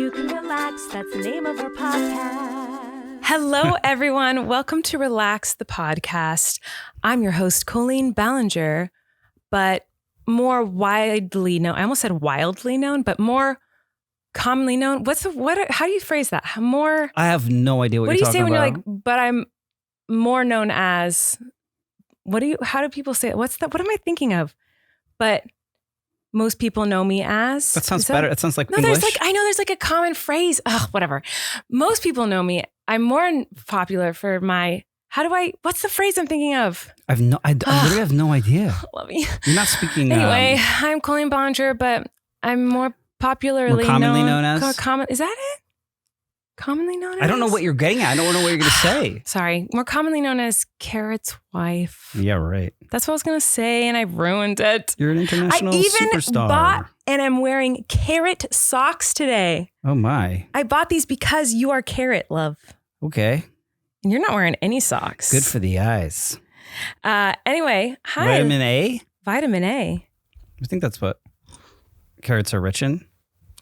you can relax. That's the name of our podcast. Hello, everyone. Welcome to Relax the Podcast. I'm your host, Colleen Ballinger, but more widely known. I almost said wildly known, but more commonly known. How do you phrase that? More. I have no idea what you're talking about. What do you say when you're like, but I'm more known as, how do people say it? What am I thinking of? But most people know me as. That sounds better. It sounds like English. There's like a common phrase. Ugh, whatever. Most people know me. I'm more popular for my, what's the phrase I'm thinking of? I literally have no idea. Let me. You're not speaking. Anyway, I'm Colleen Ballinger, but I'm more popularly commonly known as? Is that it? Commonly known as? I don't know what you're getting at. I don't know what you're going to say. Sorry. More commonly known as Carrot's wife. Yeah, right. That's what I was going to say, and I ruined it. You're an international superstar. I bought and I'm wearing Carrot socks today. Oh, my. I bought these because you are Carrot, love. Okay. And you're not wearing any socks. Good for the eyes. Anyway, hi. Vitamin A? Vitamin A. I think that's what carrots are rich in.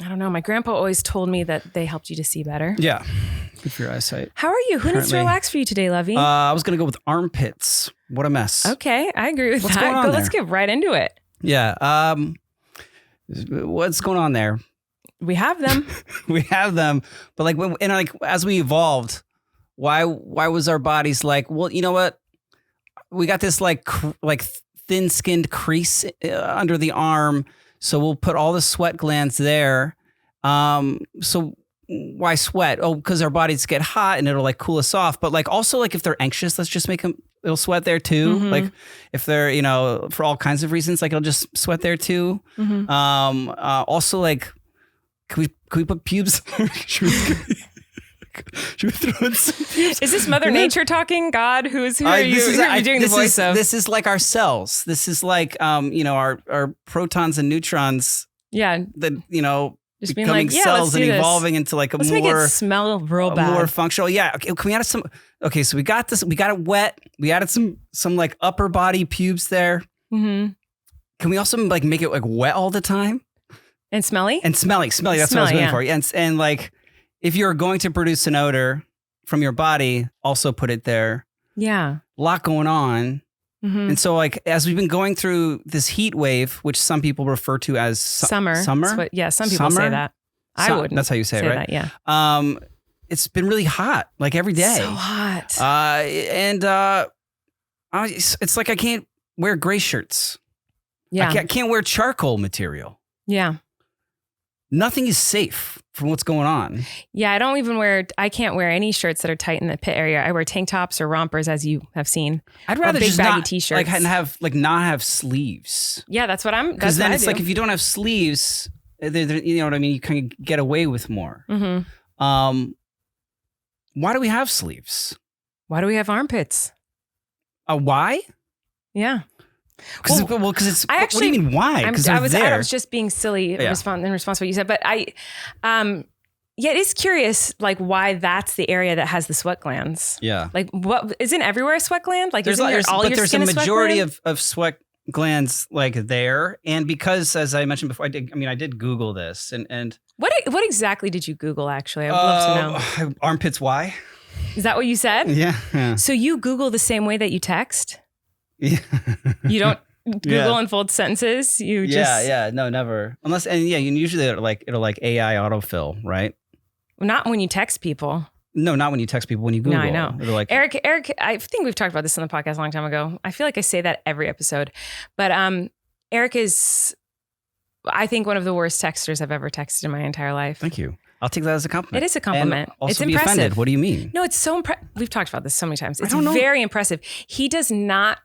I don't know. My grandpa always told me that they helped you to see better. Yeah. Good for your eyesight. How are you? Who needs to relax for you today, Lovey? I was going to go with armpits. What a mess. Okay. I agree with What's that. going on there? Let's get right into it. Yeah. What's going on there? We have them. We have them. But as we evolved, why was our bodies like, well, you know what? We got this like thin-skinned crease under the arm. So we'll put all the sweat glands there. So why sweat? Oh, because our bodies get hot and it'll like cool us off. But like also like if they're anxious, let's just make them, it'll sweat there too. Mm-hmm. Like if they're, for all kinds of reasons, like it'll just sweat there too. Mm-hmm. Also like, can we put pubes? Should we throw in some pubes? Is this Mother Nature talking? God, who are you doing the voice of? This is like our cells. This is like, our protons and neutrons. Yeah. That, just becoming cells and evolving into like Let's make it smell real bad. More functional. Yeah. Okay. Can we add some? Okay. So we got this. We got it wet. We added some like upper body pubes there. Mm-hmm. Can we also like make it like wet all the time? And smelly? And smelly. That's what I was going for. Yeah. And like, if you're going to produce an odor from your body, also put it there. Yeah. A lot going on. Mm-hmm. And so like, as we've been going through this heat wave, which some people refer to as summer. Some people say that. I wouldn't. That's how you say it, right? That, yeah. It's been really hot, like every day. So hot. It's like I can't wear gray shirts. Yeah. I can't wear charcoal material. Yeah. Nothing is safe from what's going on. Yeah, I can't wear any shirts that are tight in the pit area. I wear tank tops or rompers, as you have seen. I'd rather big just baggy not t-shirts. not have sleeves. Yeah, that's what I'm. Because then it's like if you don't have sleeves, you know what I mean. You can get away with more. Mm-hmm. Why do we have sleeves? Why do we have armpits? Why? Yeah. Because it's. What do you mean why? Because I was just being silly in response to what you said, but it is curious, like why that's the area that has the sweat glands. Yeah. Like what isn't everywhere a sweat gland? Like there's a majority of sweat glands like there, and because as I mentioned before, I did Google this and. What exactly did you Google? Actually, I would love to know. Armpits. Why? Is that what you said? Yeah. So you Google the same way that you text? Yeah. You don't Google and fold sentences. You just no, never. Usually it'll like AI autofill, right? Not when you text people. No, not when you text people. When you Google, no, I know. It'll like Eric. I think we've talked about this on the podcast a long time ago. I feel like I say that every episode, but Eric is, I think, one of the worst texters I've ever texted in my entire life. Thank you. I'll take that as a compliment. It is a compliment. And also it's be impressive. Offended. What do you mean? No, it's so impressive. We've talked about this so many times. It's very impressive. He does not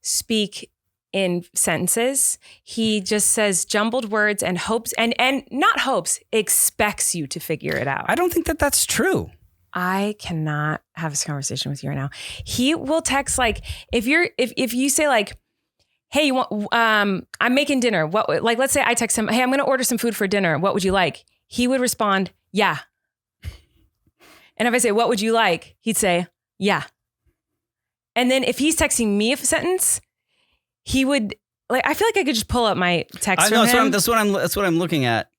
speak in sentences. He just says jumbled words and hopes and not hopes, expects you to figure it out. I don't think that that's true. I cannot have this conversation with you right now. He will text like if you say like, hey, you want I'm making dinner. What, like let's say I text him, hey, I'm going to order some food for dinner. What would you like? He would respond, yeah. And if I say, what would you like? He'd say, yeah. And then if he's texting me a sentence, he would like, I feel like I could just pull up my text from him. That's what I'm looking at.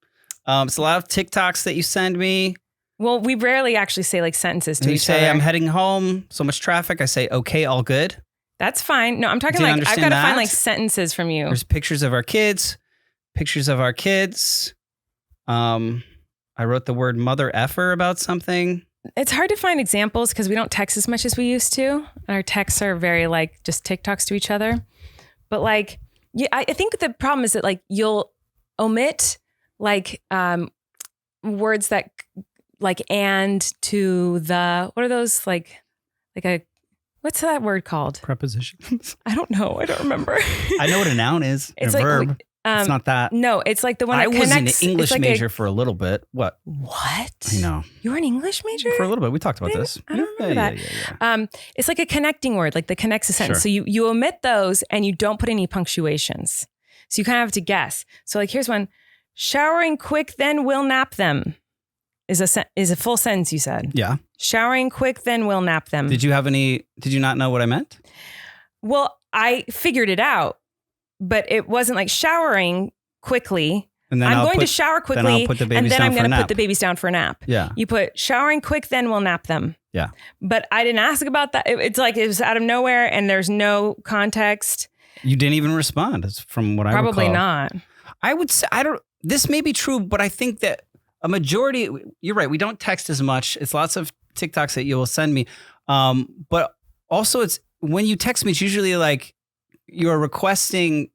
It's a lot of TikToks that you send me. Well, we rarely actually say like sentences to And you each say, other. I'm heading home. So much traffic. I say, okay, all good. That's fine. No, I'm talking Do you like I've understand got to find that? like sentences from you. There's pictures of our kids. I wrote the word mother effer about something. It's hard to find examples because we don't text as much as we used to. Our texts are very like just TikToks to each other. But like, yeah, I think the problem is that like you'll omit like words that like and to the, what are those like a, what's that word called? Prepositions. I don't know. I don't remember. I know what a noun is. It's a like, verb. It's not that. No, it's like the one that I was connects. an English it's like major for a little bit. What? What? I know. You were an English major? For a little bit. We talked about this. I don't remember that. Yeah. It's like a connecting word, like that connects a sentence. Sure. So you omit those and you don't put any punctuations. So you kind of have to guess. So like here's one: showering quick, then we'll nap them. Is a full sentence. You said. Yeah. Showering quick, then we'll nap them. Did you not know what I meant? Well, I figured it out, but it wasn't like showering quickly. And then I'm I'll going put- to shower quickly, then I'll put the and babies then down I'm for a going to nap. put the babies down for a nap. Yeah. You put showering quick, then we'll nap them. Yeah. But I didn't ask about that. It's like it was out of nowhere and there's no context. You didn't even respond. That's from what I Probably recall. not. I would say, this may be true, but I think that a majority, you're right. We don't text as much. It's lots of TikToks that you will send me. But also it's when you text me, it's usually like you're requesting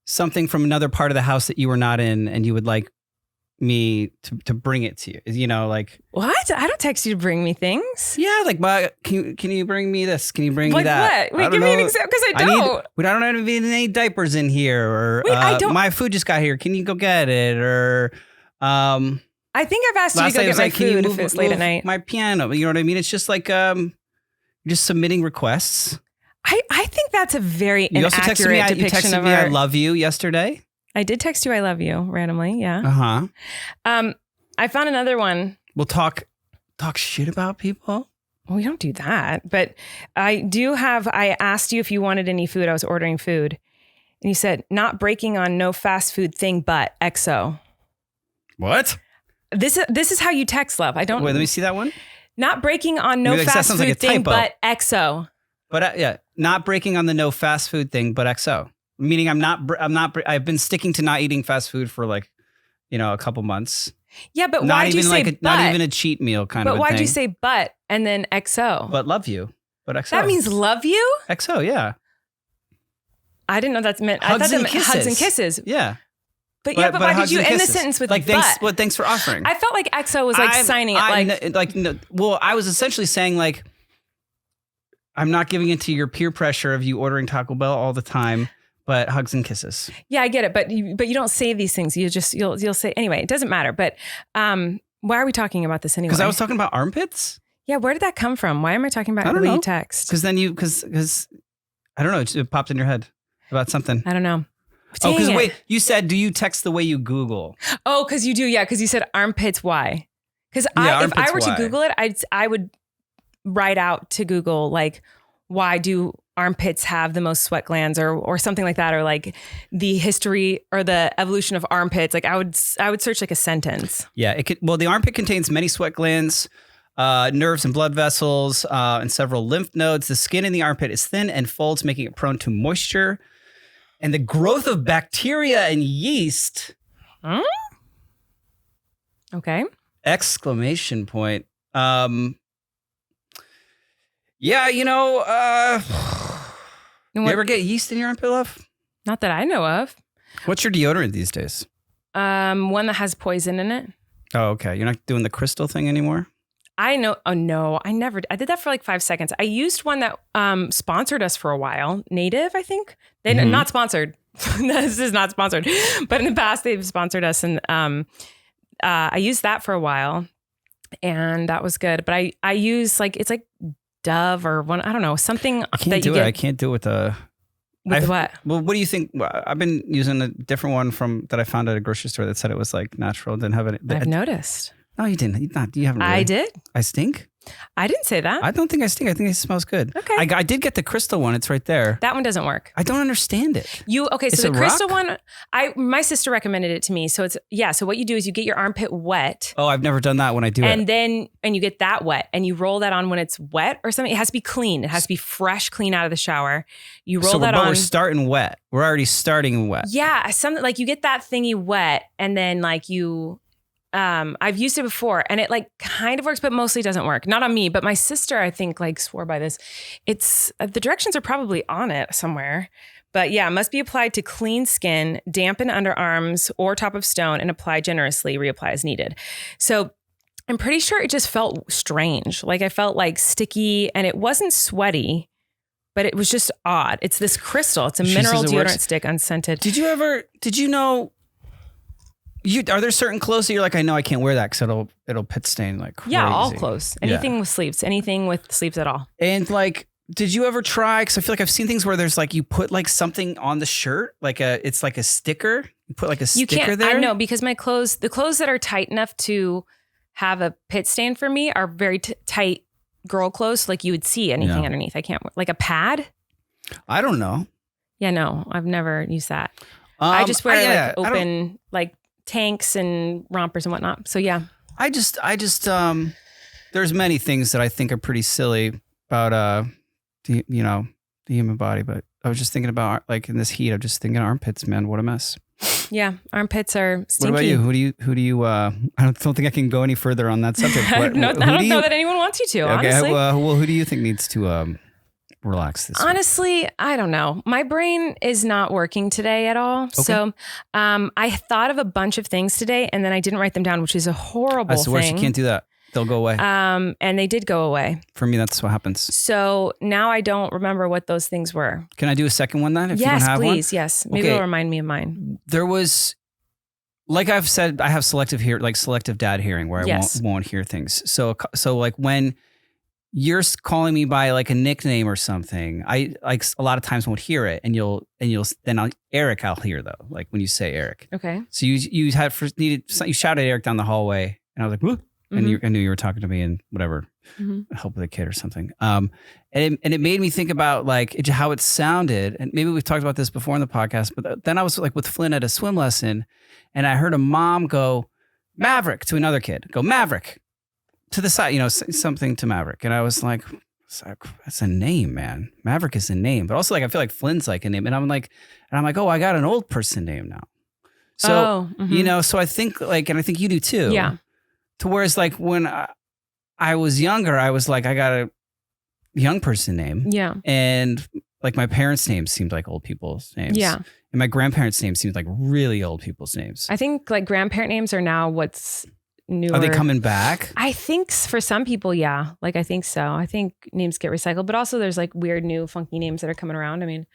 something from another part of the house that you were not in and you would like me to bring it to you. You know, like, What? I don't text you to bring me things. yeah, like, can you bring me this? Can you bring me Like that? what? Wait, give me an example because I don't. We don't have any diapers in here, or Wait, I don't- my food just got here. Can you go get it? Or I think I've asked you to last go night it get was my like, can you food move, if it's late at move night. my piano? You know what I mean? It's just like you're just submitting requests. I think that's a very You also texted inaccurate me. You depiction texted of me, our. "I love you" yesterday. I did text you, I love you, randomly. Yeah. Uh-huh. I found another one. We'll talk shit about people. Well, we don't do that, but I asked you if you wanted any food. I was ordering food. And you said, not breaking on no fast food thing, but XO. What? This is how you text, love. I don't. Wait, let me see that one. Not breaking on no Maybe that fast sounds food like a thing, typo. but XO. But yeah, not breaking on the no fast food thing, but XO. Meaning I've been sticking to not eating fast food for like, a couple months. Yeah, but Not why'd you even say like but? not even a cheat meal kind of But a why'd thing. you say but and then XO? But love you. But XO. That means love you? XO, yeah. I didn't know that meant. I Hugs thought that and meant hugs and kisses. Yeah. But why hugs did you and end the kisses. sentence with like but? thanks for offering. I felt like XO was like signing it. Well, I was essentially saying like I'm not giving into your peer pressure of you ordering Taco Bell all the time, but hugs and kisses. Yeah, I get it, but you don't say these things. You'll say anyway. It doesn't matter. But why are we talking about this anyway? Because I was talking about armpits. Yeah, where did that come from? Why am I talking about I don't the way know. you text? Because I don't know. It popped in your head about something. I don't know. Oh, because Dang it. wait, you said, do you text the way you Google? Oh, because you do. Yeah, because you said armpits. Why? Because if armpits, I were why? to Google it, I would write out to Google like, why do armpits have the most sweat glands or something like that, or like the history or the evolution of armpits. Like I would search like a sentence. Yeah, the armpit contains many sweat glands, nerves and blood vessels, and several lymph nodes. The skin in the armpit is thin and folds, making it prone to moisture and the growth of bacteria and yeast. Okay. Exclamation point. Yeah, you ever get yeast in your armpit, love? Not that I know of. What's your deodorant these days? One that has poison in it. Oh, okay. You're not doing the crystal thing anymore? I know. Oh no, I never. I did that for like 5 seconds. I used one that sponsored us for a while. Native, I think. They not sponsored. This is not sponsored. But in the past, they've sponsored us, and I used that for a while, and that was good. But I use it's like Dove or one. I don't know, something. I can't do it. I can't do it with the. With what? Well, what do you think? I've been using a different one that I found at a grocery store that said it was like natural. Didn't have it. I've noticed. No, you didn't. You haven't. Really. I did. I stink. I didn't say that. I don't think I stink. I think it smells good. Okay. I did get the crystal one. It's right there. That one doesn't work. I don't understand it. Okay, It's so a the crystal rock? one, my sister recommended it to me. So so what you do is you get your armpit wet. Oh, I've never done that when I do And it. then you get that wet and you roll that on when it's wet or something. It has to be clean. It has to be fresh, clean out of the shower. You roll that on. We're starting wet. We're already starting wet. Yeah, something like you get that thingy wet and then like I've used it before and it like kind of works, but mostly doesn't work. Not on me, but my sister, I think, like swore by this. It's the directions are probably on it somewhere, but yeah, must be applied to clean skin, dampen underarms or top of stone, and apply generously. Reapply as needed. So I'm pretty sure it just felt strange. Like I felt like sticky, and it wasn't sweaty, but it was just odd. It's this crystal. It's a mineral deodorant stick, unscented. Did you know? Are there certain clothes that you're like, I know I can't wear that because it'll pit stain like crazy. Yeah, all clothes. Anything with sleeves. Anything with sleeves at all. And like, did you ever try? Because I feel like I've seen things where there's like you put like something on the shirt, it's like a sticker. You put like a sticker there. I know because the clothes that are tight enough to have a pit stain for me are very tight girl clothes. So like you would see anything underneath. I can't like a pad. I don't know. Yeah, no, I've never used that. I just wear like open like tanks and rompers and whatnot. So yeah. I just there's many things that I think are pretty silly about the human body, but I was just thinking about like in this heat, I'm just thinking armpits, man, what a mess. Yeah, armpits are stinky. What about you? Who do you I don't think I can go any further on that subject. I don't know that anyone wants you to, okay, honestly. Well, who do you think needs to relax this week? Honestly, I don't know. My brain is not working today at all. Okay. So I thought of a bunch of things today and then I didn't write them down, which is a horrible thing. Worse, you can't do that. They'll go away. And they did go away. For me, that's what happens. So now I don't remember what those things were. Can I do a second one then? If you don't yes, have please. One? Yes. Maybe it'll remind me of mine. There was, like I've said, I have selective dad hearing where I won't hear things. So like when you're calling me by like a nickname or something, I like a lot of times won't hear it, and you'll Erik I'll hear though, like when you say Erik. Okay. So you shouted Erik down the hallway, and I was like, whoop. And I knew you were talking to me and whatever, help with a kid or something. And it made me think about like how it sounded. And maybe we've talked about this before in the podcast, but then I was like with Flynn at a swim lesson, and I heard a mom go, Maverick, to another kid. Go, Maverick, to the side, something to Maverick. And I was like, that's a name, man. Maverick is a name. But also like I feel like Flynn's like a name. And I'm like, oh, I got an old person name now. So, so I think like, and I think you do too. Yeah. To whereas like when I was younger, I was like, I got a young person name. Yeah. And like my parents' names seemed like old people's names. Yeah. And my grandparents' names seemed like really old people's names. I think like grandparent names are now what's newer. Are they coming back? I think for some people, yeah. Like I think so. I think names get recycled, but also there's like weird new funky names that are coming around. I mean,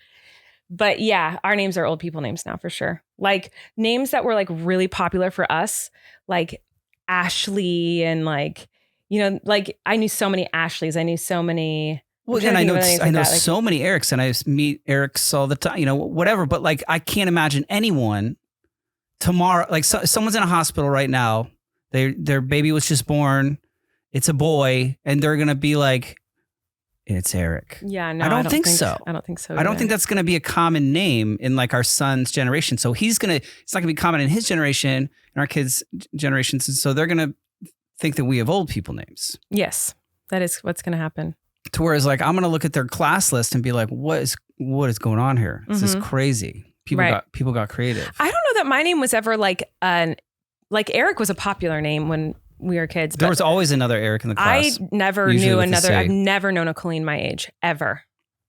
but yeah, our names are old people names now for sure. Like names that were like really popular for us, like Ashley and like, like I knew so many Ashleys. I knew so many. Well, again, I know so many Eriks, and I meet Eriks all the time, whatever. But like, I can't imagine anyone tomorrow, like someone's in a hospital right now. Their baby was just born. It's a boy. And they're going to be like, it's Erik. Yeah, no, I don't think so. I don't think so. I don't think that's going to be a common name in like our son's generation. So it's not going to be common in his generation and our kids' generations. And so they're going to think that we have old people names. Yes, that is what's going to happen. To whereas like, I'm going to look at their class list and be like, what is going on here? This is crazy. People got creative. I don't know that my name was ever like Erik was a popular name when we were kids. There was always another Erik in the class. I never knew another. I've never known a Colleen my age, ever.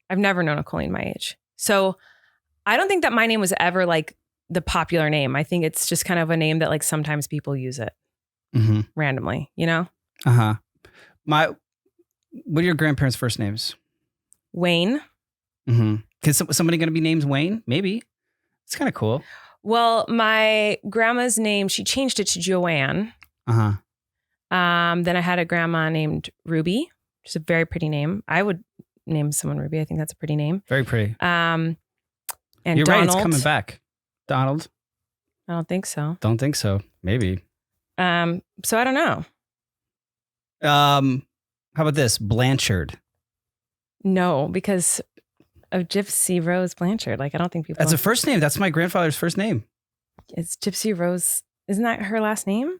I've never known a Colleen my age. So I don't think that my name was ever like the popular name. I think it's just kind of a name that like sometimes people use it randomly, Uh-huh. What are your grandparents' first names? Wayne. Is somebody going to be named Wayne? Maybe. It's kind of cool. Well, my grandma's name, she changed it to Joanne. Uh-huh. Then I had a grandma named Ruby, which is a very pretty name. I would name someone Ruby. I think that's a pretty name. Very pretty. And you're Donald. right, it's coming back. Donald? I don't think so. Don't think so. Maybe. So I don't know. How about this? Blanchard. No, because of Gypsy Rose Blanchard. Like, I don't think people. That's a first name. That's my grandfather's first name. It's Gypsy Rose. Isn't that her last name?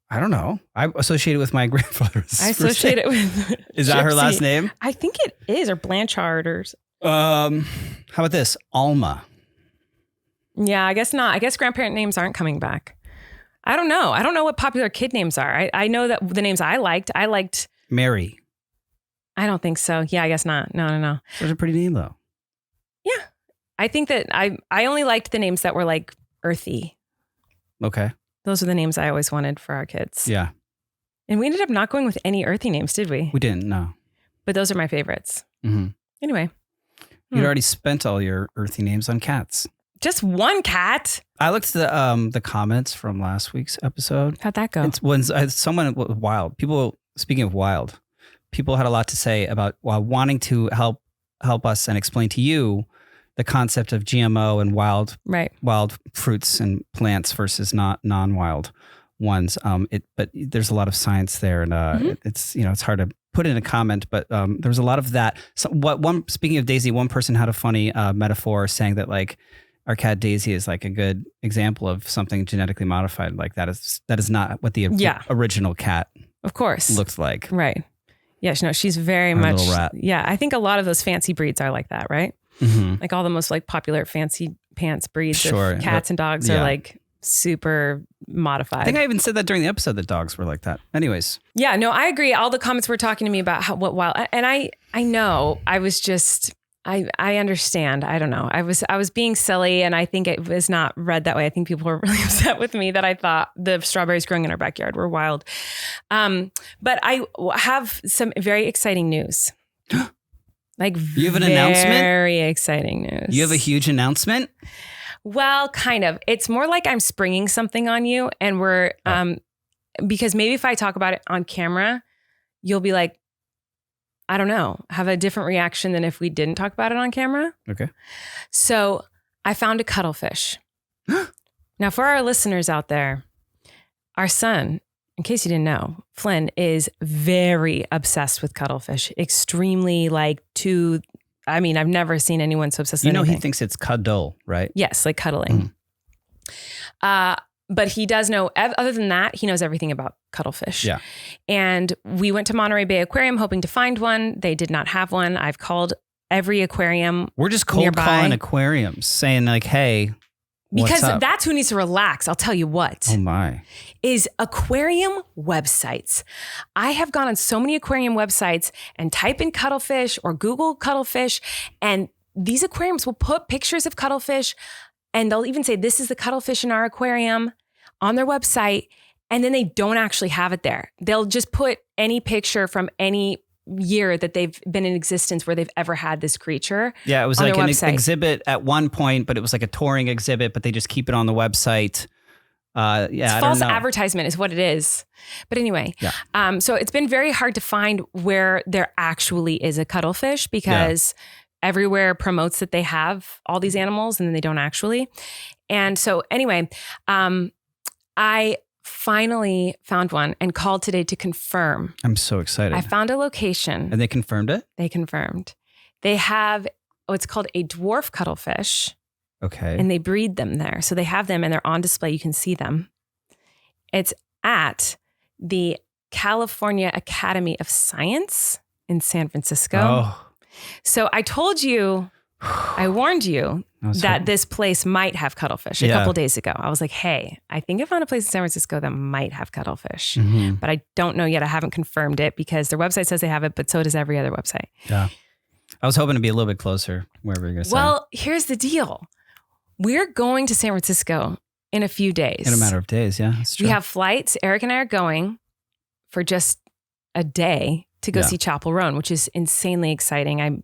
I don't know. I associate it with my grandfather's. I associate it with. Is that her last name? I think it is, or Blanchard, or. How about this? Alma. Yeah, I guess not. I guess grandparent names aren't coming back. I don't know. I don't know what popular kid names are. I know that the names I liked Mary. I don't think so. Yeah, I guess not. No. That's a pretty name though. Yeah. I think that I only liked the names that were like earthy. Okay. Those are the names I always wanted for our kids. Yeah. And we ended up not going with any earthy names, did we? We didn't, no. But those are my favorites. Mm-hmm. Anyway. You'd already spent all your earthy names on cats. Just one cat. I looked at the comments from last week's episode. How'd that go? It's when someone wild people. Speaking of wild, people had a lot to say about wanting to help us and explain to you the concept of GMO and wild fruits and plants versus not non-wild ones. But there's a lot of science there, and it's it's hard to put in a comment. But there was a lot of that. So speaking of Daisy, one person had a funny metaphor saying that like. Our cat Daisy is like a good example of something genetically modified. Like that is not what the original cat, of course, looked like. Right. Yeah. No, she's very Our much. little rat. Yeah. I think a lot of those fancy breeds are like that, right? Mm-hmm. Like all the most like popular fancy pants breeds Sure. of cats and dogs are like super modified. I think I even said that during the episode that dogs were like that. Anyways. Yeah. No, I agree. All the comments were talking to me about what wild, and I know I was just. I understand. I don't know. I was being silly, and I think it was not read that way. I think people were really upset with me that I thought the strawberries growing in our backyard were wild. But I have some very exciting news. Like you have an announcement? Very exciting news. You have a huge announcement? Well, kind of. It's more like I'm springing something on you, and we're because maybe if I talk about it on camera, you'll be like, I don't know, have a different reaction than if we didn't talk about it on camera. Okay. So I found a cuttlefish. Now, for our listeners out there, our son, in case you didn't know, Flynn is very obsessed with cuttlefish. Extremely I've never seen anyone so obsessed with anything. He thinks it's cuddle, right? Yes, like cuddling. But he does know, other than that, he knows everything about cuttlefish. Yeah. And we went to Monterey Bay Aquarium hoping to find one. They did not have one. I've called every aquarium. We're just cold calling aquariums saying like, hey, because what's up? That's who needs to relax. I'll tell you what. Oh my. Is aquarium websites. I have gone on so many aquarium websites and type in cuttlefish or Google cuttlefish, and these aquariums will put pictures of cuttlefish, and they'll even say, this is the cuttlefish in our aquarium on their website. And then they don't actually have it there. They'll just put any picture from any year that they've been in existence where they've ever had this creature. Yeah, it was like an exhibit at one point, but it was like a touring exhibit, but they just keep it on the website. It's false advertisement is what it is. But anyway, so it's been very hard to find where there actually is a cuttlefish because everywhere promotes that they have all these animals and then they don't actually. And so anyway, I finally found one and called today to confirm. I'm so excited. I found a location. And they confirmed it? They confirmed. They have what's called a dwarf cuttlefish. Okay. And they breed them there. So they have them and they're on display. You can see them. It's at the California Academy of Science in San Francisco. Oh. So I told you, I warned you that this place might have cuttlefish a couple days ago. I was like, hey, I think I found a place in San Francisco that might have cuttlefish, but I don't know yet. I haven't confirmed it because their website says they have it, but so does every other website. Yeah. I was hoping to be a little bit closer, wherever you're going to say. Well, here's the deal. We're going to San Francisco in a few days. In a matter of days, yeah. That's true. We have flights. Erik and I are going for just a day to go see Chapel Roan, which is insanely exciting. I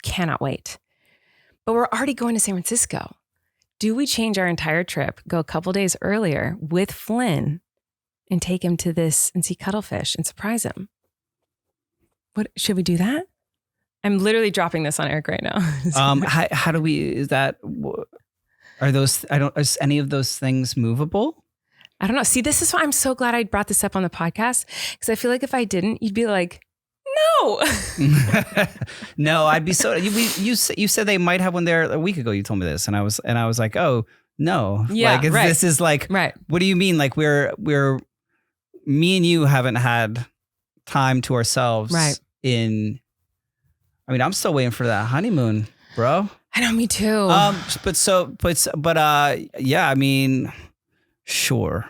cannot wait. But we're already going to San Francisco. Do we change our entire trip, go a couple days earlier with Flynn and take him to this and see cuttlefish and surprise him? What should we do that? I'm literally dropping this on Erik right now. How do we, is any of those things movable? I don't know. See, this is why I'm so glad I brought this up on the podcast, because I feel like if I didn't, you'd be like, no. No, I'd be so. You said they might have one there a week ago. You told me this, and I was like, oh no, Yeah, like right. this is like, Right. What do you mean? Like we're me and you haven't had time to ourselves, Right. I mean, I'm still waiting for that honeymoon, bro. I know, me too. Yeah, I mean, sure.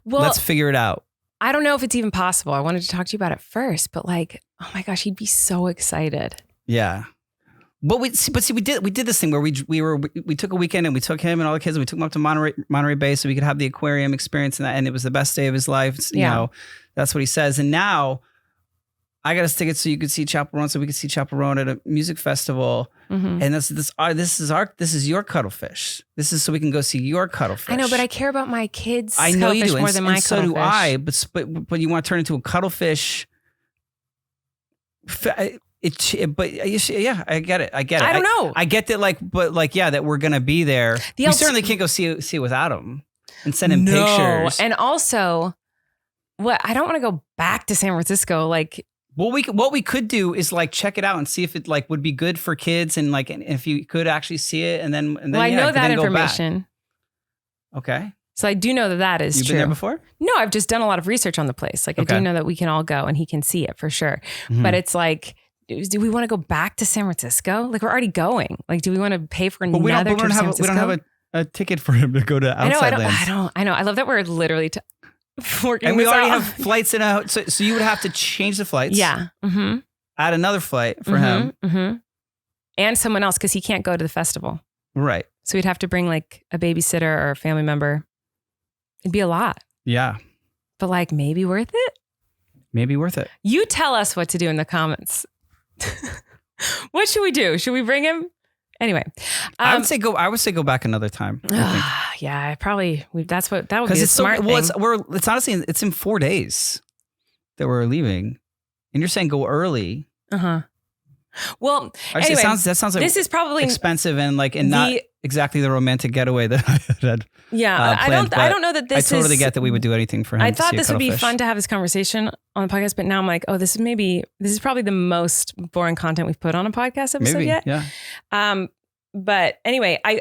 Well, Let's figure it out. I don't know if it's even possible. I wanted to talk to you about it first, but like, oh my gosh, he'd be so excited. Yeah. But we did this thing where we took a weekend and we took him and all the kids and we took them up to Monterey Bay so we could have the aquarium experience, and it was the best day of his life. You know, that's what he says. And now I got us tickets so you could see Chaperone, so we could see Chaperone at a music festival. Mm-hmm. And this is your cuttlefish. This is so we can go see your cuttlefish. I know, but I care about my kids' I know you cuttlefish do, more than my and so cuttlefish. do I. But you want to turn into a cuttlefish. I get it. I don't know. I get that, that we're gonna be there. We certainly can't go see it without him and send him pictures. And also, I don't want to go back to San Francisco. Like, what we could do is like check it out and see if it like would be good for kids and like, and if you could actually see it and then I know that information. Okay. So I do know that is You've true. been there before? No, I've just done a lot of research on the place. Like, Okay. I do know that we can all go and he can see it for sure. Mhm. But it's like, do we want to go back to San Francisco? Like, we're already going. Like, do we want to pay for another trip to San Francisco? We don't have a ticket for him to go to outside lands. I know. I love that we're literally working. And we this already out. have flights in out. So you would have to change the flights. Yeah. Mm-hmm. Add another flight for him. Mm-hmm. And someone else, because he can't go to the festival. Right. So we'd have to bring like a babysitter or a family member. It'd be a lot. Yeah. But like, maybe worth it? Maybe worth it. You tell us what to do in the comments. What should we do? Should we bring him? Anyway. I would say go back another time. Yeah, that would be the it's smart thing. It's honestly, it's in 4 days that we're leaving. And you're saying go early. Uh-huh. Well, Actually, anyway, that sounds like this is probably expensive and not exactly the romantic getaway that I had. Yeah, planned, I don't know that this is. I totally get that we would do anything for him. I to thought see a this would be cuttlefish. fun to have this conversation on the podcast, but now I'm like, oh, this is probably the most boring content we've put on a podcast episode yet. Yeah. But anyway, I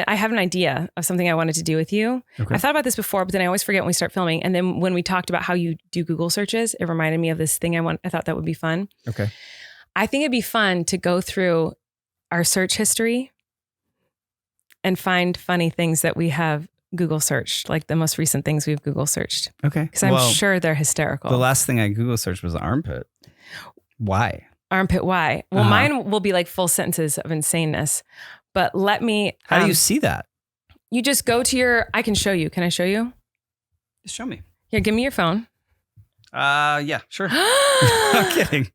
have an idea of something I wanted to do with you. Okay. I've thought about this before, but then I always forget when we start filming. And then when we talked about how you do Google searches, it reminded me of this thing I thought that would be fun. Okay. I think it'd be fun to go through our search history and find funny things that we have Google searched, like the most recent things we've Google searched. Okay. Because I'm sure they're hysterical. The last thing I Google searched was armpit. Why? Armpit, why? Well, mine will be like full sentences of insaneness. But let me... How do you see that? You just go to I can show you. Can I show you? Just show me. Here, give me your phone. Yeah, sure. I'm kidding.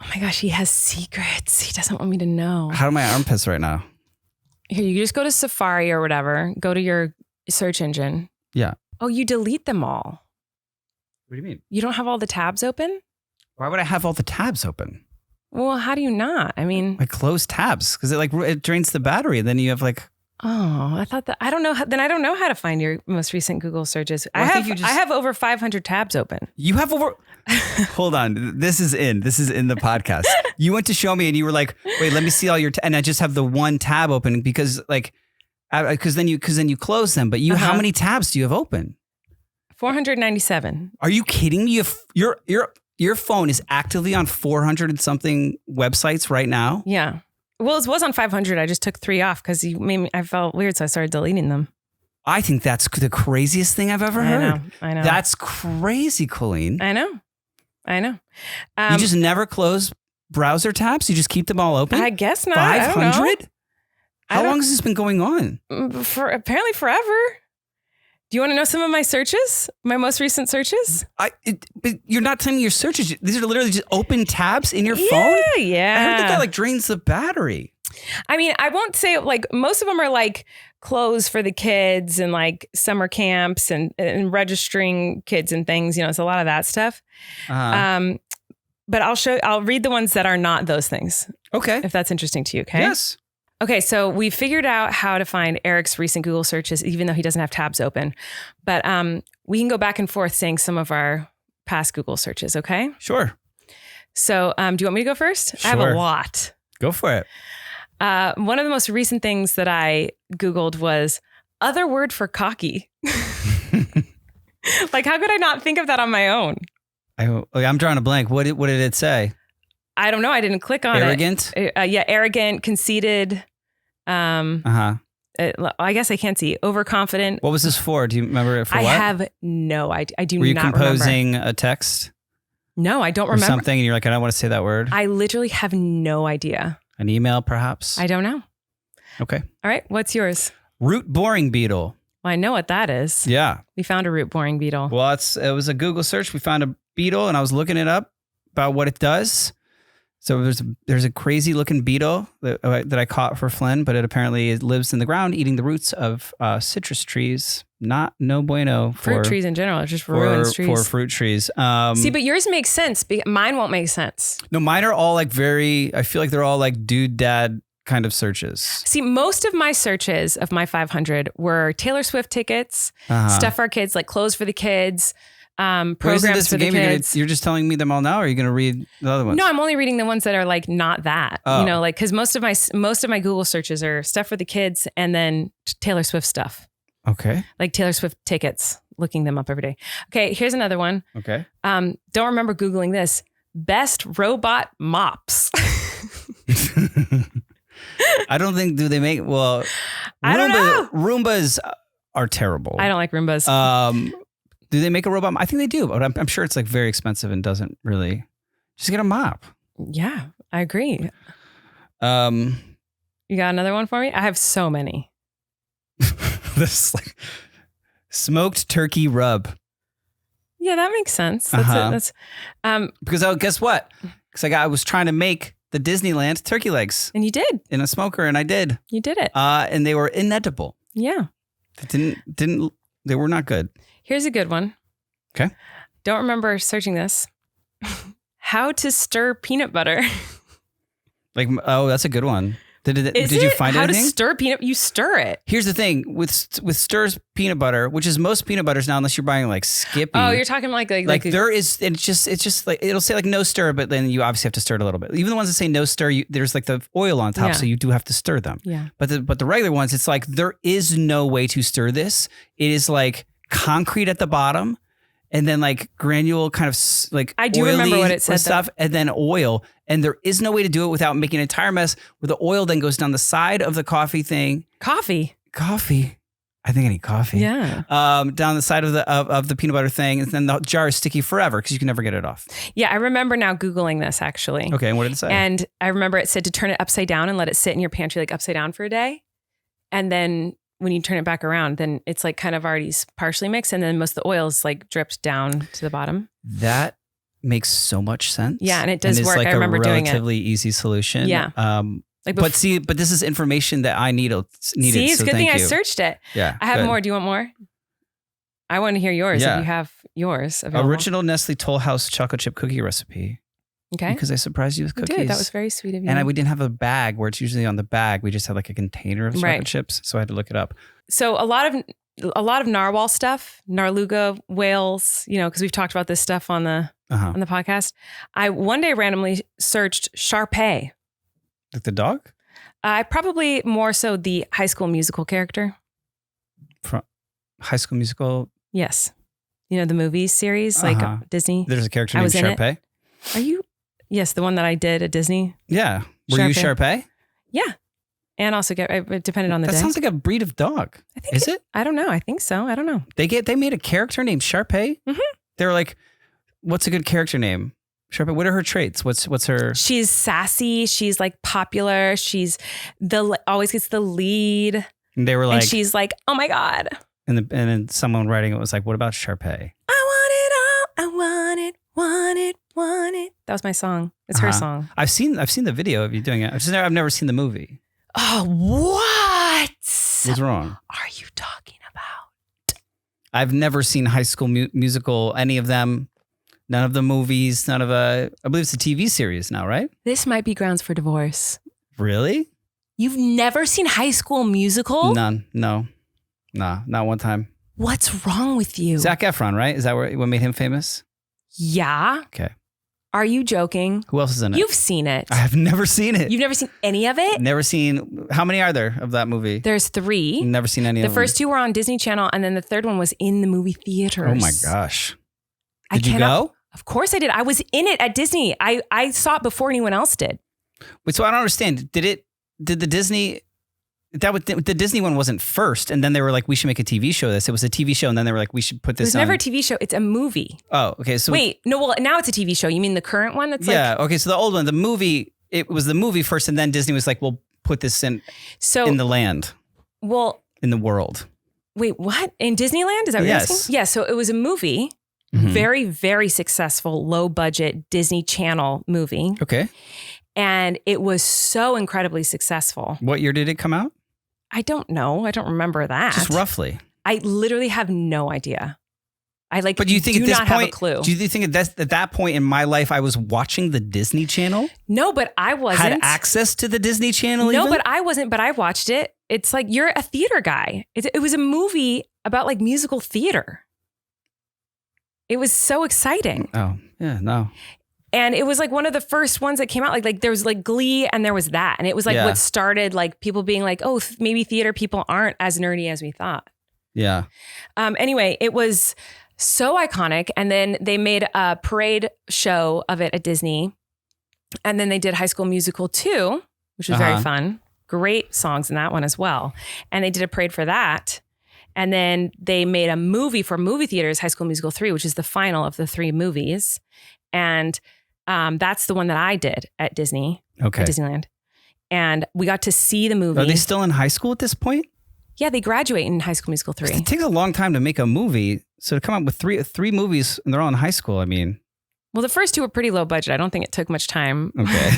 Oh my gosh, he has secrets. He doesn't want me to know. How are my armpits right now? Here, you just go to Safari or whatever. Go to your search engine. Yeah. Oh, you delete them all. What do you mean? You don't have all the tabs open? Why would I have all the tabs open? Well, how do you not? I mean... I close tabs because it drains the battery. And then you have like... Oh, I thought that... I don't know. Then I don't know how to find your most recent Google searches. Well, I have over 500 tabs open. You have over... Hold on. This is in the podcast. You went to show me and you were like, wait, let me see all your... and I just have the one tab open because then you close them. But how many tabs do you have open? 497. Are you kidding me? Your phone is actively on 400 and something websites right now? Yeah. Well, it was on 500. I just took 3 off because I felt weird, so I started deleting them. I think that's the craziest thing I've ever heard. I know. That's crazy, Colleen. I know. You just never close browser tabs? You just keep them all open? I guess not. 500? How long has this been going on? Apparently forever. Do you want to know some of my searches? My most recent searches? But you're not telling me your searches. These are literally just open tabs in your phone? Yeah. I don't think that drains the battery. I mean, I won't say most of them are like clothes for the kids and like summer camps and registering kids and things. You know, it's a lot of that stuff. But I'll read the ones that are not those things. Okay. If that's interesting to you. Okay. Yes. Okay, so we figured out how to find Erik's recent Google searches, even though he doesn't have tabs open. But we can go back and forth saying some of our past Google searches, okay? Sure. So do you want me to go first? I have a Sure. lot. Go for it. One of the most recent things that I Googled was other word for cocky. Like, how could I not think of that on my own? I'm drawing a blank. What did it say? I don't know. I didn't click on Arrogant? it. Yeah, arrogant, conceited. Uh-huh. I guess I can't see. Overconfident. What was this for? Do you remember it for I what? have no idea. I do Were you not composing remember. a text No, I don't or remember. something and you're like, I don't want to say that word? I literally have no idea. An email, perhaps? I don't know. Okay. All right. What's yours? Root boring beetle. Well, I know what that is. Yeah. We found a root boring beetle. Well, it was a Google search. We found a beetle and I was looking it up about what it does. So there's a crazy looking beetle that I caught for Flynn, but it apparently lives in the ground eating the roots of citrus trees. No bueno for Fruit trees in general. It just ruins trees. For fruit trees. See, but yours makes sense. Mine won't make sense. No, mine are all like I feel like they're all like dude dad kind of searches. See, most of my searches of my 500 were Taylor Swift tickets, stuff for our kids, like clothes for the kids, programs Isn't this for the the game? kids. You're just telling me them all now, or are you going to read the other ones? No, I'm only reading the ones that are like not that. Oh. You know, like because most of my Google searches are stuff for the kids and then Taylor Swift stuff, Okay. like Taylor Swift tickets. Looking them up every day. Okay, here's another one. Okay. Don't remember Googling this. Best robot mops. I don't think they make I don't know. Roombas are terrible. I don't like Roombas. Do they make a robot? I think they do, but I'm sure it's like very expensive and doesn't really. Just get a mop. Yeah, I agree. Um, You got another one for me? I have so many. this like smoked turkey rub. Yeah, that makes sense. That's Uh-huh. it. That's Because guess what? Because I was trying to make the Disneyland turkey legs and you did. in a smoker, and I did. You did it. And they were inedible. Yeah. They were not good. Here's a good one. Okay. Don't remember searching this. How to stir peanut butter. Like, oh, that's a good one. Did Is you it? find How anything? to stir peanut? You stir it. Here's the thing with Stir's peanut butter, which is most peanut butters now, unless you're buying like Skippy. Oh, you're talking like there is. It's just like it'll say like no stir, but then you obviously have to stir it a little bit. Even the ones that say no stir, there's like the oil on top, Yeah. so you do have to stir them. Yeah. But the regular ones, it's like there is no way to stir this. It is like concrete at the bottom, and then like granule kind of like I do remember oily what it said, stuff, and then oil. And there is no way to do it without making an entire mess where the oil then goes down the side of the coffee thing. Coffee. I think I need coffee. Yeah. Down the side of the peanut butter thing, and then the jar is sticky forever because you can never get it off. Yeah, I remember now Googling this actually. Okay, and what did it say? And I remember it said to turn it upside down and let it sit in your pantry like upside down for a day. And then when you turn it back around, then it's like kind of already partially mixed. And then most of the oil is like dripped down to the bottom. That makes so much sense. Yeah, and it does work. Like I remember doing it. a relatively easy solution. Yeah. Like but this is information that I needed. See, it's so a good thing thank I you. searched it. Yeah. I have good. more. Do you want more? I want to hear yours Yeah. if you have yours available. Original Nestle Toll House chocolate chip cookie recipe. Okay. Because I surprised you with You cookies. did. That was very sweet of you. And we didn't have a bag where it's usually on the bag. We just had like a container of chocolate Right. chips. So I had to look it up. So a lot of narwhal stuff, Narluga whales, because we've talked about this stuff on the podcast. I one day randomly searched Sharpay. Like the dog? I probably more so the High School Musical character. From High School Musical. Yes. The movies series, like Disney. There's a character I named was in it. Sharpay. Are you? Yes, the one that I did at Disney. Yeah. Were you Sharpay? Yeah. And also it depended on the That day. sounds like a breed of dog. I think Is it? I don't know. I think so. I don't know. They made a character named Sharpay. Mhm. They're like, what's a good character name? Sharpay. What are her traits? What's her? She's sassy. She's like popular. She's always gets the lead. And they were like, and she's like, oh my God. and then someone writing it was like, what about Sharpay? I want it all. I want it, want it, want it. That was my song. It's her song. I've seen the video of you doing it. I've never seen the movie. Oh, what? What's wrong? Are you talking about? I've never seen High School Musical, any of them. None of the movies, I believe it's a TV series now, right? This might be grounds for divorce. Really? You've never seen High School Musical? None. No. Nah, not one time. What's wrong with you? Zac Efron, right? Is that what made him famous? Yeah. Okay. Are you joking? Who else is in it? You've seen it. I have never seen it. You've never seen any of it? Never seen. How many are there of that movie? There's 3. Never seen any of them. The first 2 were on Disney Channel, and then the third one was in the movie theaters. Oh my gosh. Did you go? Of course I did. I was in it at Disney. I saw it before anyone else did. Wait, so I don't understand. Did the Disney... the Disney one wasn't first, and then they were like, we should make a TV show of this. It was a TV show, and then they were like, we should put this on. It was never a TV show. It's a movie. Oh, okay. So wait, no, well, now it's a TV show. You mean the current one? That's okay. So the old one, the movie, it was the movie first, and then Disney was like, we'll put this in the land. Well, in the world. Wait, what? In Disneyland? Is that what you're asking? Yeah, so it was a movie, very, very successful, low budget Disney Channel movie. Okay. And it was so incredibly successful. What year did it come out? I don't know. I don't remember that. Just roughly. I literally have no idea. But do you think at this point, have a clue. Do you think at that point in my life, I was watching the Disney Channel? No, but I wasn't. Had access to the Disney Channel? No, even? but I wasn't. But I watched it. It's like, you're a theater guy. It was a movie about like musical theater. It was so exciting. Oh, yeah, no. And it was like one of the first ones that came out. Like there was like Glee, and there was that. And it was like what started like people being like, oh, maybe theater people aren't as nerdy as we thought. Yeah. Anyway, it was so iconic. And then they made a parade show of it at Disney. And then they did High School Musical 2, which was very fun. Great songs in that one as well. And they did a parade for that. And then they made a movie for movie theaters, High School Musical 3, which is the final of the 3 movies. And that's the one that I did at Disney, at Disneyland. And we got to see the movie. Are they still in high school at this point? Yeah, they graduate in High School Musical 3. It takes a long time to make a movie. So to come up with three movies and they're all in high school, I mean. Well, the first 2 were pretty low budget. I don't think it took much time. Okay.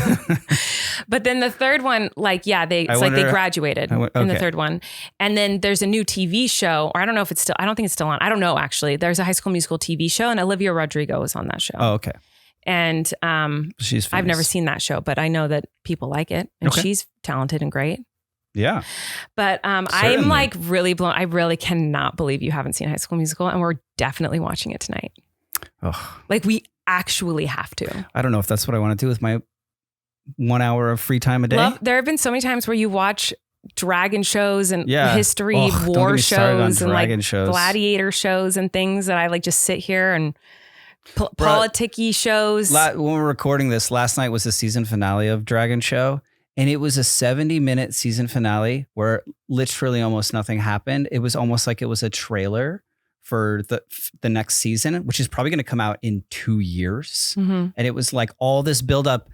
But then the third one, they graduated in the third one. And then there's a new TV show, or I don't know if it's still, I don't think it's still on. I don't know, actually. There's a High School Musical TV show, and Olivia Rodrigo was on that show. Oh, okay. And she's famous. I've never seen that show, but I know that people like it, and she's talented and great. Yeah. But I'm like really blown. I really cannot believe you haven't seen High School Musical, and we're definitely watching it tonight. Oh. Like, we actually have to. I don't know if that's what I want to do with my 1 hour of free time a day. There have been so many times where you watch dragon shows and history war shows and like gladiator shows and things that I like just sit here and politic-y shows. When we're recording this, last night was the season finale of Dragon Show, and it was a 70-minute season finale where literally almost nothing happened. It was almost like it was a trailer for the next season, which is probably going to come out in 2 years. Mm-hmm. And it was like all this build up,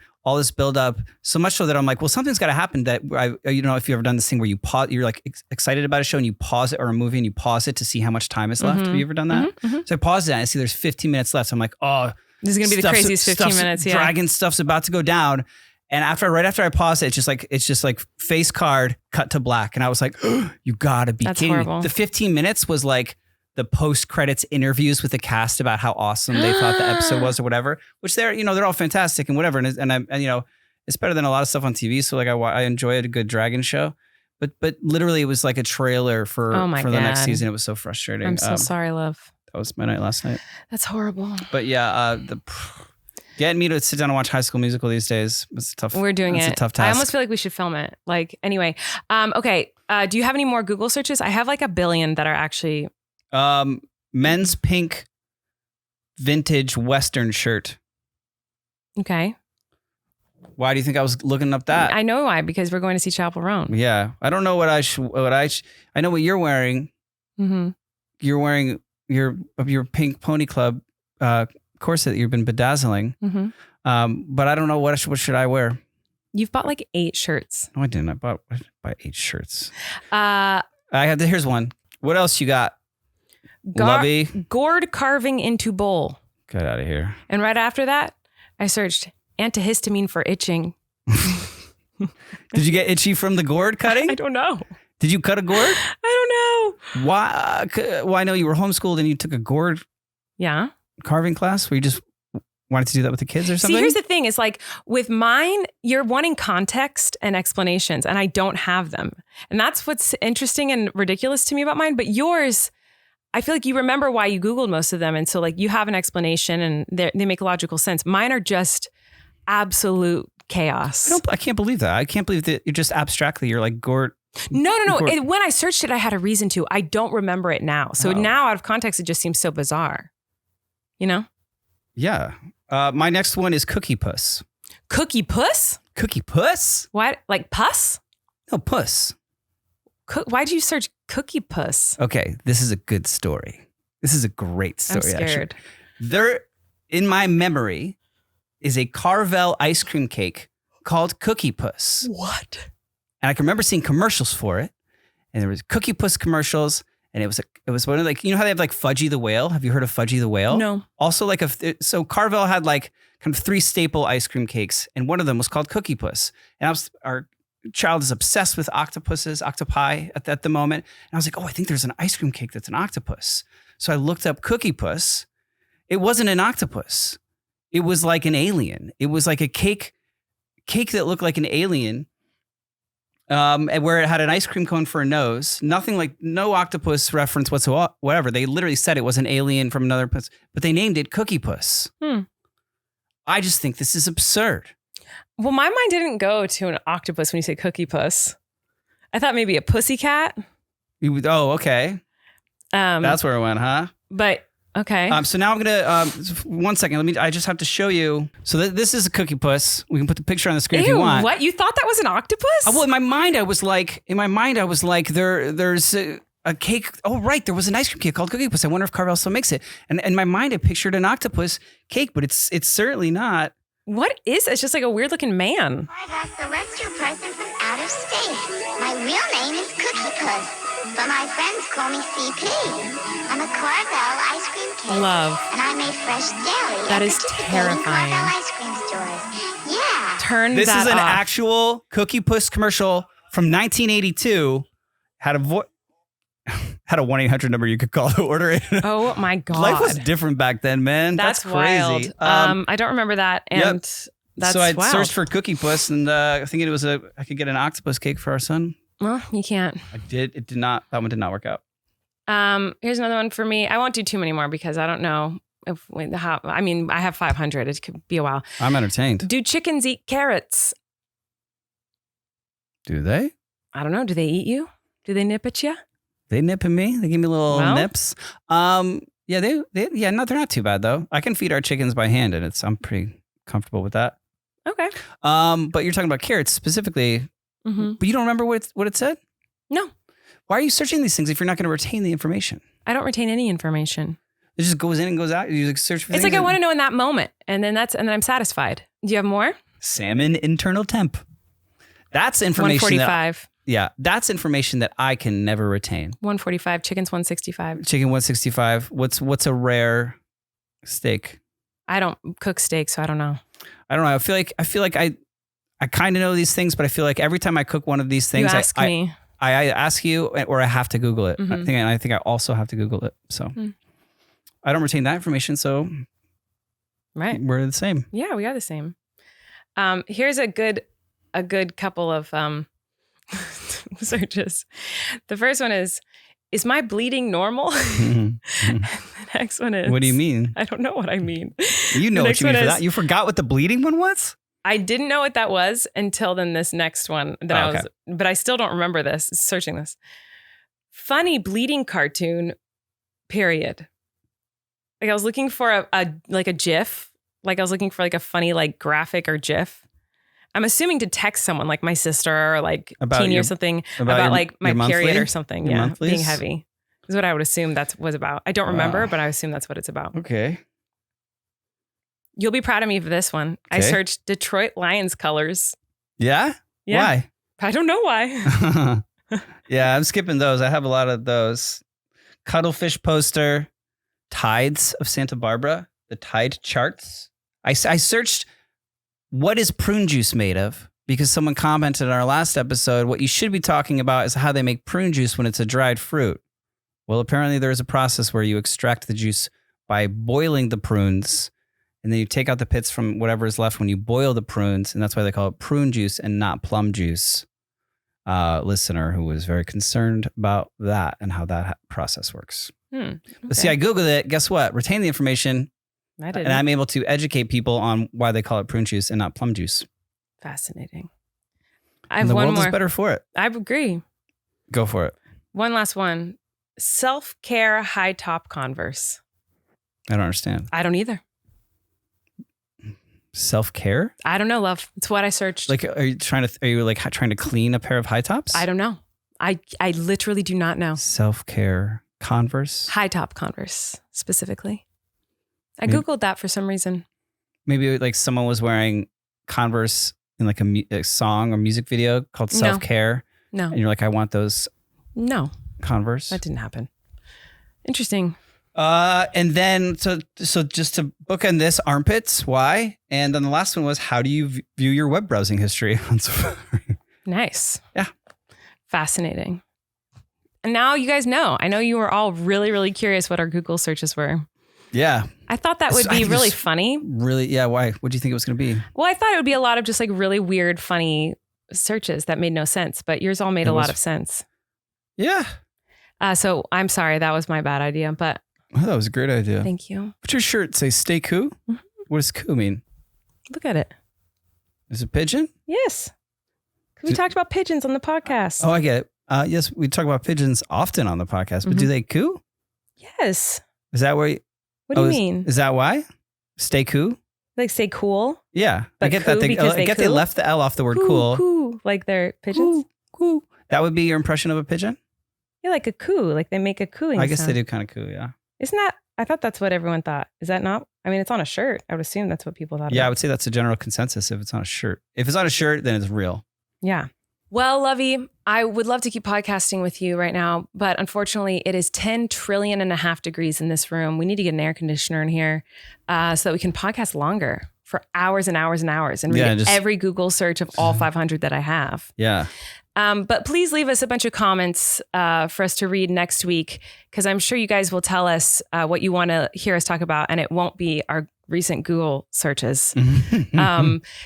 so much so that I'm like, well, something's got to happen. That if you've ever done this thing where you pause, you're like excited about a show and you pause it, or a movie and you pause it to see how much time is left. Mm-hmm. Have you ever done that? Mm-hmm. So I paused it and I see there's 15 minutes left. So I'm like, oh, this is going to be the craziest 15 minutes. Yeah. Dragon stuff's about to go down. And right after I pause it, it's just like face card, cut to black. And I was like, oh, you gotta be kidding me. The 15 minutes was like the post-credits interviews with the cast about how awesome they thought the episode was or whatever, which they're all fantastic and whatever. And it's better than a lot of stuff on TV. So like I enjoy a good dragon show, but literally it was like a trailer for the next season. It was so frustrating. I'm so sorry, love. That was my night last night. That's horrible. But yeah, getting me to sit down and watch High School Musical these days, it's tough. We're doing it. It's a tough task. I almost feel like we should film it. Like, anyway. Okay. Do you have any more Google searches? I have like a billion that are actually... men's pink vintage Western shirt. Okay. Why do you think I was looking up that? I know why, because we're going to see Chapel Roan. Yeah. I don't know what I know what you're wearing. Mm-hmm. You're wearing your pink Pony Club corset that you've been bedazzling. Mm-hmm. But I don't know what should I wear. You've bought like 8 shirts. No, I didn't. I bought 8 shirts. Here's one. What else you got? Lovey. Gourd carving into bowl. Get out of here. And right after that, I searched antihistamine for itching. Did you get itchy from the gourd cutting? I don't know. Did you cut a gourd? I don't know. Why? Well, I know you were homeschooled and you took a gourd carving class where you just wanted to do that with the kids or something? See, here's the thing is like with mine, you're wanting context and explanations and I don't have them. And that's what's interesting and ridiculous to me about mine. But yours, I feel like you remember why you Googled most of them. And so like you have an explanation and they make logical sense. Mine are just absolute chaos. I can't believe that. I can't believe that you're just abstractly, you're like Gort. No. When I searched it, I had a reason to. I don't remember it now. So now out of context, it just seems so bizarre. You know? Yeah. My next one is Cookie Puss. Cookie Puss? Cookie Puss? What? Like puss? No, puss. Why'd you search Cookie Puss? Okay, this is a good story. This is a great story, I'm scared. actually. There, in my memory, is a Carvel ice cream cake called Cookie Puss. What? And I can remember seeing commercials for it. And there was Cookie Puss commercials. And it was one of like, you know how they have like Fudgy the Whale? Have you heard of Fudgy the Whale? No. Also like so Carvel had like kind of 3 staple ice cream cakes. And one of them was called Cookie Puss. And our child is obsessed with octopi at the moment. And I was like, oh, I think there's an ice cream cake that's an octopus. So I looked up Cookie Puss. It wasn't an octopus. It was like an alien. It was like a cake that looked like an alien. And where it had an ice cream cone for a nose, nothing like no octopus reference whatsoever. They literally said it was an alien from another place, but they named it Cookie Puss. I just think this is absurd. Well, my mind didn't go to an octopus when you say Cookie Puss. I thought maybe a pussycat. Oh, okay. That's where it went, huh? But okay. So now I'm gonna 1 second. I just have to show you. So this is a Cookie Puss. We can put the picture on the screen if you want. What? You thought that was an octopus? Well, in my mind, I was like, there's a cake. Oh, right. There was an ice cream cake called Cookie Puss. I wonder if Carvel still makes it. And in my mind, I pictured an octopus cake, but it's certainly not. What is it? It's just like a weird looking man. I've asked the rescue person from out of state. My real name is Cookie Puss, but my friends call me CP. I'm a Carvel ice cream cake. Love. And I make fresh daily. That is participating terrifying. Carvel ice cream stores. Yeah. Turn This that is an off. actual Cookie Puss commercial from 1982. Had a 1-800 number you could call to order it. Oh my God. Life was different back then, man. That's crazy. wild. I don't remember that. And that's so I wild. searched for Cookie Puss and thinking I could get an octopus cake for our son. Well, you can't. I did. It did not. That one did not work out. Here's another one for me. I won't do too many more because I don't know I have 500. It could be a while. I'm entertained. Do chickens eat carrots? Do they? I don't know. Do they eat you? Do they nip at you? They nip at me. They give me little nips. Yeah, they're not too bad though. I can feed our chickens by hand, and I'm pretty comfortable with that. Okay. But you're talking about carrots specifically. Mm-hmm. But you don't remember what it said? No. Why are you searching these things if you're not going to retain the information? I don't retain any information. It just goes in and goes out. You like search for things. It's like I want to know in that moment, and then I'm satisfied. Do you have more? Salmon internal temp. That's information. 145. That's information that I can never retain. 145. Chicken's 165. Chicken 165. What's a rare steak? I don't cook steak, so I don't know. I don't know. I feel like I kind of know these things, but I feel like every time I cook one of these things, you ask me. I ask you, or I have to Google it. Mm-hmm. I think I also have to Google it. So I don't retain that information. So we're the same. Yeah, we are the same. Here's a good couple of searches. The first one is my bleeding normal? Mm-hmm. And the next one is, what do you mean? I don't know what I mean. You know what you mean for that. You forgot what the bleeding one was? I didn't know what that was until then this next one but I still don't remember this, searching this. Funny bleeding cartoon, period. Like I was looking for a GIF. Like I was looking for like a funny like graphic or GIF. I'm assuming to text someone like my sister or like Teeny or something about like my period or something. Your Yeah, monthlies? being heavy is what I would assume that was about. I don't remember, but I assume that's what it's about. Okay. You'll be proud of me for this one. Okay. I searched Detroit Lions colors. Yeah? Yeah. Why? I don't know why. Yeah, I'm skipping those. I have a lot of those. Cuttlefish poster, Tides of Santa Barbara, the Tide charts. I searched what is prune juice made of because someone commented in our last episode, what you should be talking about is how they make prune juice when it's a dried fruit. Well, apparently there is a process where you extract the juice by boiling the prunes and then you take out the pits from whatever is left when you boil the prunes, and that's why they call it prune juice and not plum juice. Listener who was very concerned about that and how that process works. Okay. But see, I Googled it. Guess what? Retain the information. I didn't. And I'm able to educate people on why they call it prune juice and not plum juice. Fascinating. I And have the one world more. is better for it. I agree. Go for it. One last one. Self-care high top Converse. I don't understand. I don't either. Self-care? I don't know, love. It's what I searched. Like, are you trying to clean a pair of high tops? I don't know. I literally do not know. Self-care Converse? High top Converse specifically. I Maybe- Googled that for some reason. Maybe like someone was wearing Converse in like a song or music video called No. Self-Care. No, And you're like, I want those no, Converse. that didn't happen. Interesting. And then, so just to bookend this, armpits, why? And then the last one was, how do you view your web browsing history on Safari? Nice. Yeah. Fascinating. And now you guys know. I know you were all really, really curious what our Google searches were. Yeah. I thought that would I be think really this- funny. Really? Yeah. Why? What do you think it was going to be? Well, I thought it would be a lot of just like really weird, funny searches that made no sense, but yours all made It a lot was- of sense. Yeah. So I'm sorry, that was my bad idea, but Oh, that was a great idea. thank you. What's your shirt say? Stay cool? Mhm. What does cool mean? Look at it. Is it pigeon? Yes. 'Cause we Do- talked about pigeons on the podcast. Oh, I get it. Yes, we talk about pigeons often on the podcast, but do they coo? Yes. Is that where? What do you mean? Is that why? Stay cool? Like say cool? Yeah, I But get that. coo They, because I they get they coo? left the L off the word Coo, cool. coo. Like they're pigeons? Coo. That would be your impression of a pigeon? Yeah, like a coo. Like they make a cooing I guess sound. they do kind of coo, yeah. Isn't that? I thought that's what everyone thought. Is that not? I mean, it's on a shirt. I would assume that's what people thought Yeah, I about. would say that's a general consensus if it's on a shirt. If it's on a shirt, then it's real. Yeah. Well, Lovey, I would love to keep podcasting with you right now, but unfortunately it is 10 trillion and a half degrees in this room. We need to get an air conditioner in here so that we can podcast longer for hours and hours and hours and read Yeah, just- every Google search of all 500 that I have. Yeah. But please leave us a bunch of comments for us to read next week, because I'm sure you guys will tell us what you want to hear us talk about, and it won't be our recent Google searches.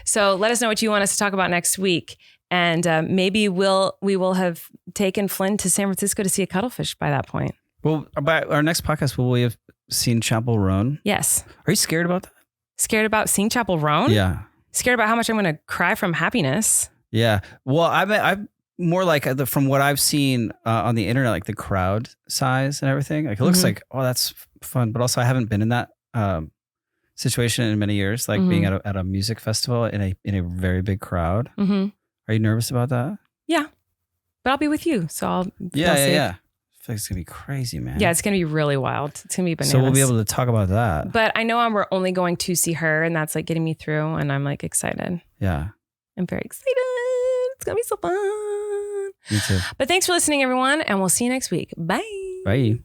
So let us know what you want us to talk about next week. And maybe we will have taken Flynn to San Francisco to see a cuttlefish by that point. Well, by our next podcast, will we have seen Chapel Roan? Yes. Are you scared about that? Scared about seeing Chapel Roan? Yeah. Scared about how much I'm going to cry from happiness? Yeah. Well, I'm more like from what I've seen on the internet, like the crowd size and everything. Like it looks Mhm. like, oh, that's fun. But also, I haven't been in that situation in many years, like being at a music festival in a very big crowd. Mm-hmm. Are you nervous about that? But I'll be with you, so I'll feel Yeah. safe. I feel like it's gonna be crazy, man. Yeah, it's going to be really wild. It's going to be bananas. So we'll be able to talk about that. But I know we're only going to see her, and that's like getting me through, and I'm like excited. Yeah. I'm very excited. It's going to be so fun. Me too. But thanks for listening, everyone, and we'll see you next week. Bye. Bye.